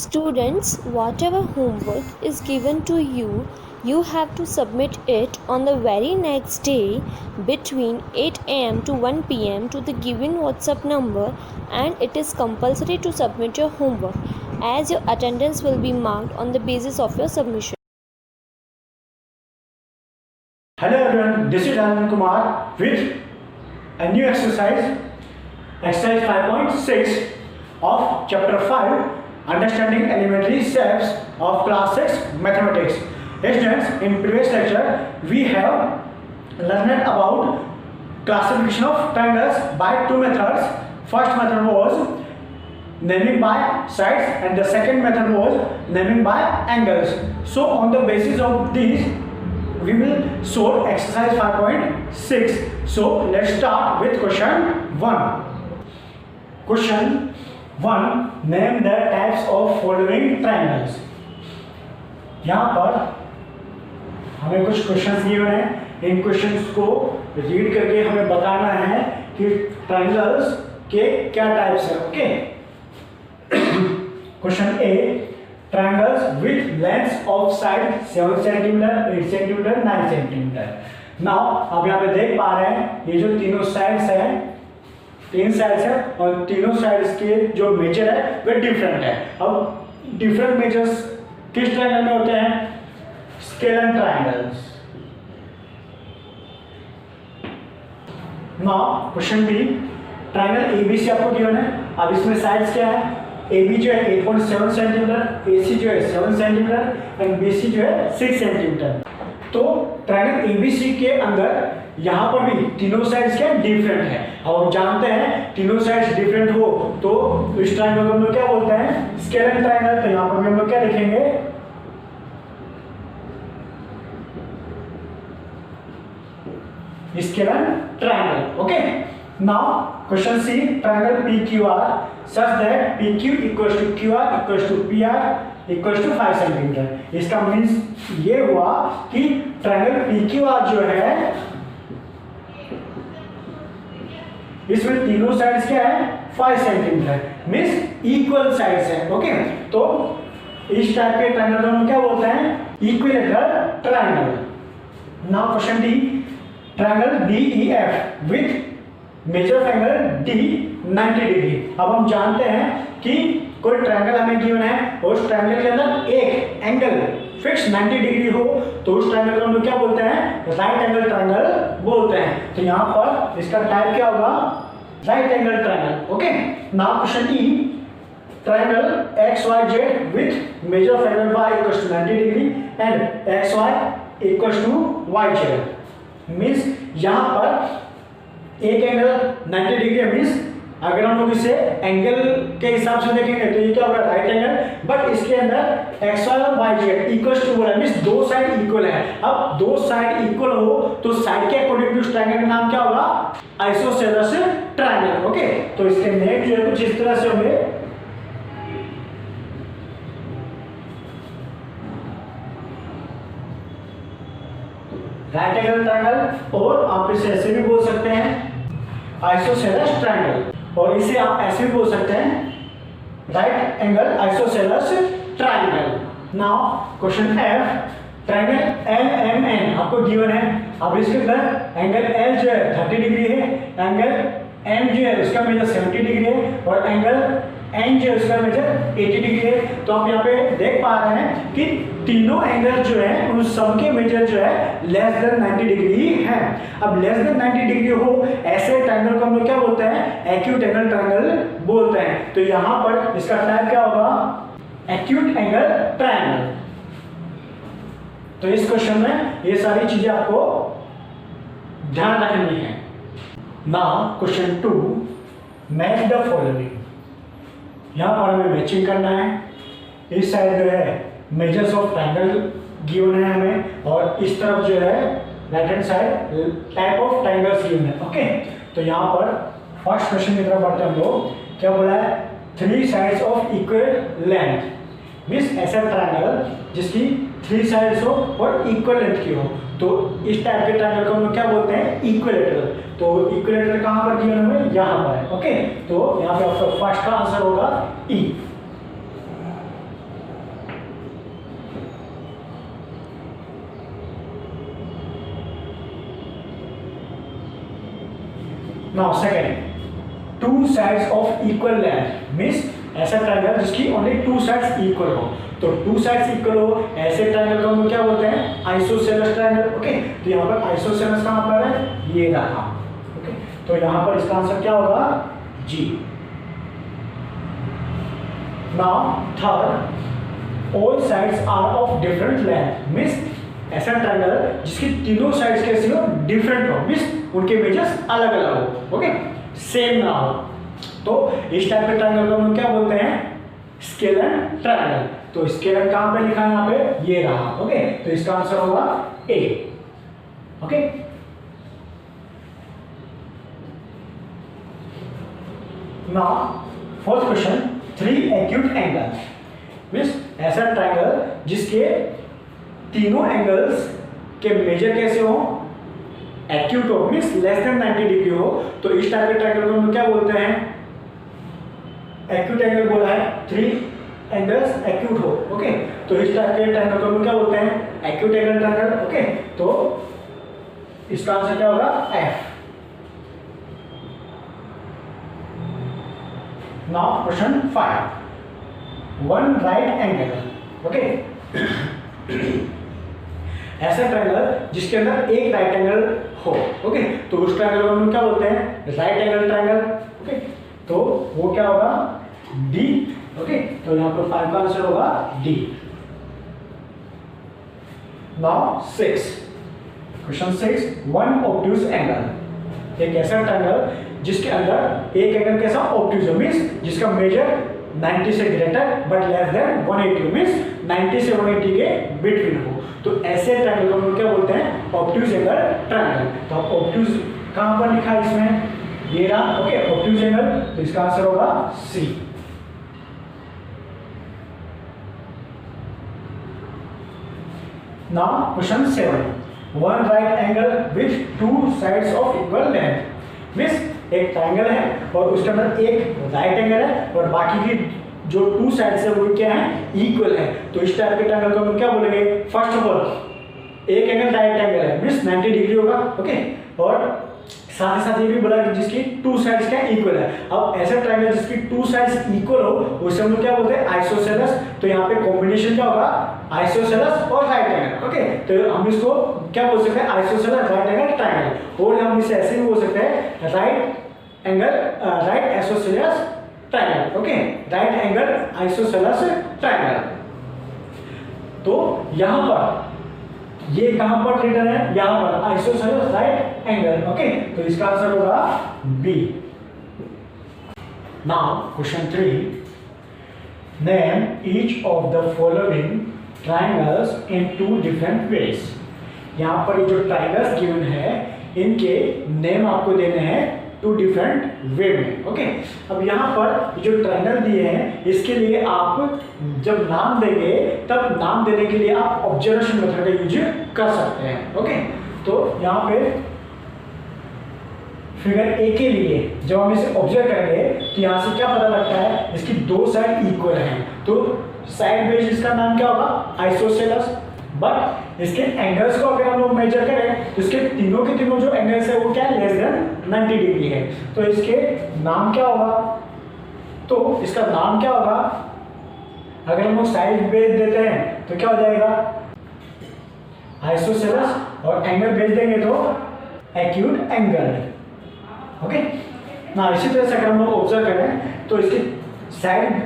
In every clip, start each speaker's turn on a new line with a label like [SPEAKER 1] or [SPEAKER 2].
[SPEAKER 1] Students, whatever homework is given to you, you have to submit it on the very next day between 8 am to 1 pm to the given WhatsApp number, and it is compulsory to submit your homework as your attendance will be marked on the basis of your submission.
[SPEAKER 2] Hello everyone, this is Anand Kumar with a new exercise 5.6 of chapter 5, Understanding Elementary Steps of Class 6 Mathematics. Students, in previous lecture we have learned about classification of triangles by two methods. First method was naming by sides and the second method was naming by angles. So on the basis of these we will solve exercise 5.6. So let's start with question 1. Question 1. Name the types of following triangles. यहाँ पर हमें कुछ questions दिए हुए हैं. इन questions को read करके हमें बताना है कि ट्रायंगल्स के क्या टाइप्स हैं. Okay. Question A. Triangles with lengths of side 7 cm, 8 cm, 9 cm. Now अब यहाँ पे देख पा रहे हैं ये जो तीनों साइड्स हैं, तीन साइड्स हैं और तीनों साइड्स के जो मेजर है वे डिफरेंट है. अब डिफरेंट मेजर्स किस ट्रायंगल में होते हैं? Scalene triangles. Now question B. Triangle ABC आपको गिवन है. अब इसमें साइड्स क्या है? AB जो है 8.7 सेंटीमीटर, AC जो है 7 सेंटीमीटर एंड BC जो है 6 सेंटीमीटर. तो ट्रायंगल ABC के अंदर यहाँ पर भी तीनों साइड्स क्या डिफरेंट है. अब हम जानते हैं तीनों साइड्स डिफरेंट हो तो इस ट्रायंगल को हम लोग क्या बोलते हैं? Scalar triangle. तो यहाँ पर भी हम लोग क्या लिखेंगे? Scalar triangle. Okay. Now question C. Triangle PQR such that PQ equals to QR equals to PR equals to 5 cm. इसका मीन्स ये हुआ कि ट्रायंगल PQR जो है इसमें तीनों साइड्स क्या है? 5 सेंटीमीटर. मीन्स इक्वल साइड्स है. ओके. तो इस टाइप के ट्रायंगल को हम क्या बोलते हैं? Equilateral triangle. Now question D. Triangle DEF with major angle D 90 degree. अब हम जानते हैं कि कोई ट्रायंगल हमें गिवन है और उस ट्रायंगल के अंदर एक एंगल फिक्स 90 डिग्री हो तो उस ट्रायंगल को हम लोग क्या बोलते हैं? राइट एंगल ट्रायंगल बोलते हैं. तो यहाँ पर इसका टाइप क्या होगा? Right angle triangle. Okay. Now question E. Triangle XYZ with major angle Y equals to 90 degree and XY equals to YZ. Means यहाँ पर एक एंगल 90 डिग्री मींस अगर हम लोग इसे एंगल के हिसाब से देखेंगे तो ये क्या होगा? Right angle. बट इसके अंदर XY और YZ इक्वल्स टू बोला मींस दो साइड इक्वल है. अब दो साइड इक्वल हो तो साइड के अकॉर्डिंग टू ट्रायंगल का नाम क्या होगा? Isosceles triangle. ओके. तो इसके नेम जो है कुछ इस तरह से होंगे. राइट एंगल ट्रायंगल और आप इसे ऐसे भी बोल सकते हैं आइसोसेलेस ट्रायंगल, और इसे आप ऐसे भी बोल सकते हैं right angle isosceles triangle. Now question F. Triangle LMN आपको गिवन है. अब इसके अंदर एंगल L जो है 30 डिग्री है, एंगल M जो है उसका मेजर 70 डिग्री है और एंगल N जो है उसका मेजर 80 डिग्री है. तो आप यहाँ पे देख पा रहे हैं कि तीनों एंगल जो है उन सबके मेजर जो है लेस देन 90 डिग्री है. अब लेस देन 90 डिग्री हो ऐसे ट्रायंगल को हम लोग क्या बोलते हैं? एक्यूट एंगल ट्रायंगल बोलते हैं. तो यहाँ पर इसका टाइप क्या होगा? Acute angle triangle. तो इस क्वेश्चन में ये सारी चीजें आपको ध्यान रखनी है. Now question 2. Match the following. यहाँ पर हमें मैचिंग करना है. इस साइड जो है मेजर्स ऑफ ट्रायंगल गिवन है हमें और इस तरफ जो है right hand side type of triangles given है. ओके. तो यहाँ पर फर्स्ट क्वेश्चन की तरफ बढ़ते हैं हम लोग. क्या बोला है? 3 sides of equal length. Means ऐसा ट्रायंगल जिसकी 3 साइड्स हो और इक्वल लेंथ की हो तो इस टाइप के ट्रायंगल को हम लोग क्या बोलते हैं? इक्विलेटरल. तो इक्विलेटरल कहाँ पर गिवन है? यहाँ पर है. ओके. तो यहाँ पे आपका फर्स्ट का आंसर होगा E. Now second, two sides of equal length means ऐसा ट्रायंगल जिसकी ओनली टू साइड्स इक्वल हो। तो टू साइड्स इक्वल हो ऐसे ट्रायंगल को हम क्या बोलते हैं, आइसोसेलेस ट्रायंगल। ओके, तो यहाँ पर आइसोसेलेस का मतलब है ये रहा। ओके, तो यहाँ पर इसका आंसर क्या होगा, जी। Now third, all sides are of different length means ऐसा ट्रायंगल जिसकी तीनों साइड्स कैसी हो, डिफरेंट हो मींस उनके मेजर्स अलग अलग हो। ओके, सेम ना हो। तो इस टाइप के ट्रायंगल को हम क्या बोलते हैं, स्केलर ट्रायंगल। तो स्केलर कहां पे लिखा है, यहाँ पे ये रहा। ओके, तो इसका आंसर होगा A. Okay, now fourth question, three acute angle means ऐसा ट्रायंगल जिसके तीनों एंगल्स के मेजर कैसे हो, एक्यूट हो मींस लेस देन 90 डिग्री हो। तो इस टाइप के ट्रायंगल को हम क्या बोलते हैं, एक्यूट एंगल बोला है, थ्री एंगल्स एक्यूट हो। ओके, तो इस टाइप के ट्रायंगल को हम क्या बोलते हैं, एक्यूट एंगल ट्रायंगल। ओके, तो इसका आंसर क्या होगा, F. Now question 5, one right angle. Okay, ऐसा ट्रायंगल जिसके अंदर एक राइट एंगल हो। ओके, तो उस ट्रायंगल को हम क्या बोलते हैं, राइट एंगल ट्रायंगल। ओके, तो वो क्या होगा, डी। ओके, तो यहाँ पर 5 का आंसर होगा D. Now 6, question 6, one obtuse angle. एक ऐसा ट्रायंगल जिसके अंदर एक एंगल कैसा, ऑब्ट्यूज हो मींस जिसका मेजर 90 से greater but less than 180 means 90 से 180 के बिटवीन हो। तो ऐसे ट्रायंगल को हम क्या बोलते हैं, ऑब्ट्यूज एंगल ट्रायंगल। तो ऑब्ट्यूज कहां पर लिखा है इसमें, ये रहा। ओके, ऑब्ट्यूज एंगल, तो इसका आंसर होगा C. Now question 7, one right angle with two sides of equal length means एक ट्रायंगल है और उसके अंदर एक राइट एंगल है और बाकी की जो टू साइड्स है वो क्या है, इक्वल है। तो इस टाइप के ट्रायंगल को हम क्या बोलेंगे, फर्स्ट ऑफ ऑल एक एंगल राइट एंगल है मींस 90 डिग्री होगा। ओके, और साथ ही साथ ये भी बोला कि जिसकी टू साइड्स क्या इक्वल है। अब ऐसा ट्रायंगल जिसकी टू साइड्स इक्वल हो उसे हम क्या बोलते हैं, आइसोसेलेस। तो यहाँ पे कॉम्बिनेशन क्या होगा, आइसोसेलेस और राइट एंगल। ओके, तो हम इसको क्या बोल सकते हैं, आइसोसेलेस राइट एंगल ट्रायंगल। और हम इसे ऐसे भी बोल सकते हैं, right angle right isosceles triangle. Okay, right angle isosceles triangle. तो यहां पर ये कहां पर रिटर्न है, यहां पर आइसोसेलेस राइट एंगल। ओके, तो इसका आंसर होगा B. Now question 3, name each of the following triangles in two different ways. यहां पर ये जो ट्रायंगल्स गिवन है इनके नेम आपको देने हैं टू डिफरेंट वे में। ओके, अब यहाँ पर जो ट्रायंगल दिए हैं इसके लिए आप जब नाम देंगे तब नाम देने के लिए आप ऑब्जर्वेशन मेथड का यूज कर सकते हैं। ओके, तो यहाँ पे फिगर ए के लिए जब हम इसे ऑब्जर्व करेंगे तो यहाँ से क्या पता लगता है, इसकी दो साइड इक्वल हैं। तो साइड बेस इसका नाम क्या होगा, आइसोसेलेस। बट इसके एंगल्स को अगर हम लोग मेजर करें तो इसके तीनों के तीनों जो एंगल्स है वो क्या है, लेस देन 90 डिग्री है। तो इसके नाम क्या होगा, तो इसका नाम क्या होगा, अगर हम लोग साइड बेस देते हैं तो क्या हो जाएगा, आइसोसेलेस, और एंगल बेस देंगे तो एक्यूट एंगल। ओके, ना इसी तरह से अगर हम लोग ऑब्जर्व करें तो इसकी साइड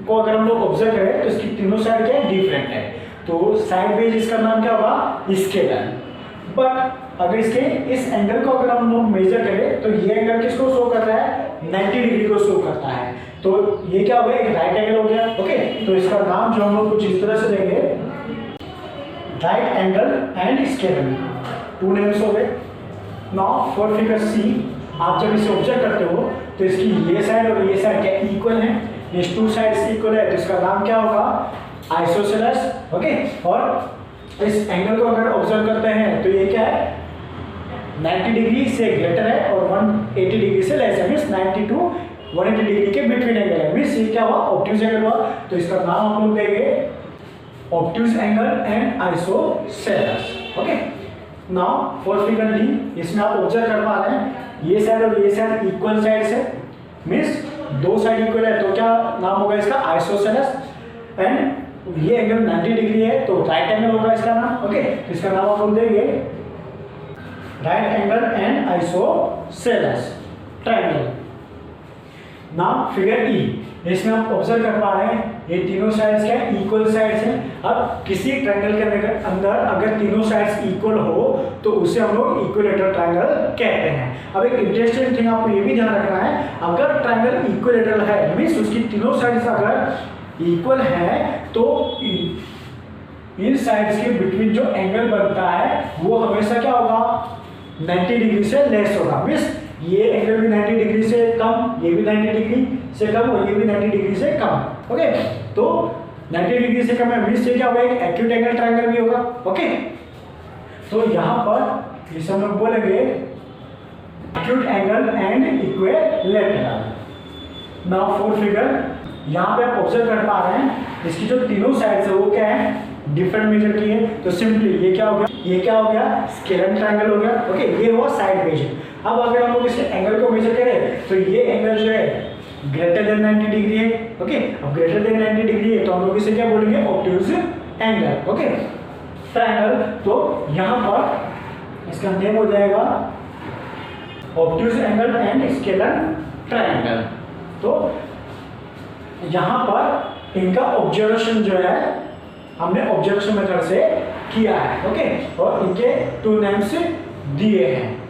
[SPEAKER 2] को अगर हम लोग ऑब्जर्व करें तो इसकी तीनों साइड क्या है, डिफरेंट है। तो साइड बेस इसका नाम क्या होगा, स्केलर। बट अगर इसके इस एंगल को अगर हम लोग मेजर करें तो ये एंगल किसको शो कर रहा है, 90 डिग्री को शो करता है। तो ये क्या हो गया, एक राइट एंगल हो गया। ओके, तो इसका नाम जो हम लोग कुछ इस तरह से देंगे, right angle and scalar, two names हो गए। नाउ फॉर फिगर सी, आप जब इसे ऑब्जर्व करते हो तो इसकी ये साइड और ये साइड क्या इक्वल है, ये टू साइड्स इक्वल है, तो इसका नाम क्या होगा, आइसोसेलेस। ओके, और इस एंगल को अगर ऑब्जर्व करते हैं तो ये क्या है, 90 डिग्री से ग्रेटर है और 180 डिग्री से लेस है, मींस 90 टू 180 डिग्री के बिटवीन एंगल है, मींस ये क्या हुआ, ऑब्ट्यूज एंगल हुआ। तो इसका नाम हम लोग देंगे obtuse angle and isosceles. Okay, now for figure D, इसमें आप ऑब्जर्व कर पा रहे हैं ये साइड और ये साइड इक्वल साइड है, मीन्स दो साइड इक्वल है, तो क्या नाम होगा इसका, आइसोसेलेस। एंड ये एंगल 90 डिग्री है तो राइट एंगल होगा इसका नाम। ओके, इसका नाम आप लोग देंगे right angle and isosceles triangle. Now figure ई, इसमें आप ऑब्जर्व कर पा रहे हैं ये तीनों साइड्स क्या इक्वल साइड्स हैं। अब किसी ट्रायंगल के अंदर अगर तीनों साइड्स इक्वल हो तो उसे हम लोग इक्विलेटरल ट्रायंगल कहते हैं। अब एक इंटरेस्टिंग थिंग आपको ये भी ध्यान रखना है, अगर ट्रायंगल इक्विलेटरल है मीन्स उसकी तीनों साइड्स अगर इक्वल है तो इन साइड्स के बिटवीन जो एंगल बनता है वो हमेशा क्या होगा, 90 डिग्री से लेस होगा। मीन्स ये एंगल भी 90 डिग्री से कम, ये भी 90 डिग्री से कम और ये भी 90 डिग्री से कम। ओके, तो 90 डिग्री से कम है मीन्स ये क्या होगा, एक एक्यूट एंगल ट्रायंगल भी होगा। ओके, तो यहाँ पर इसे हम लोग बोलेंगे acute angle and equilateral. Now fourth figure, यहाँ पे आप ऑब्जर्व कर पा रहे हैं इसकी जो तीनों साइड्स है वो क्या है, डिफरेंट मेजर की है। तो सिंपली ये क्या हो गया, ये क्या हो गया, स्केलर ट्रायंगल हो गया। ओके, ये हुआ साइड मेजर। अब अगर हम लोग इसके एंगल को मेजर करें तो ये एंगल जो है ग्रेटर देन 90 डिग्री है। ओके, अब ग्रेटर देन 90 डिग्री है तो हम लोग इसे क्या बोलेंगे, ऑब्ट्यूज एंगल। Okay, triangle. तो यहाँ पर इसका नेम हो जाएगा obtuse angle and scalar triangle. तो यहाँ पर इनका ऑब्जर्वेशन जो है हमने ऑब्जर्वेशन मेथड से किया है। ओके, और इनके 2 नेम्स दिए हैं।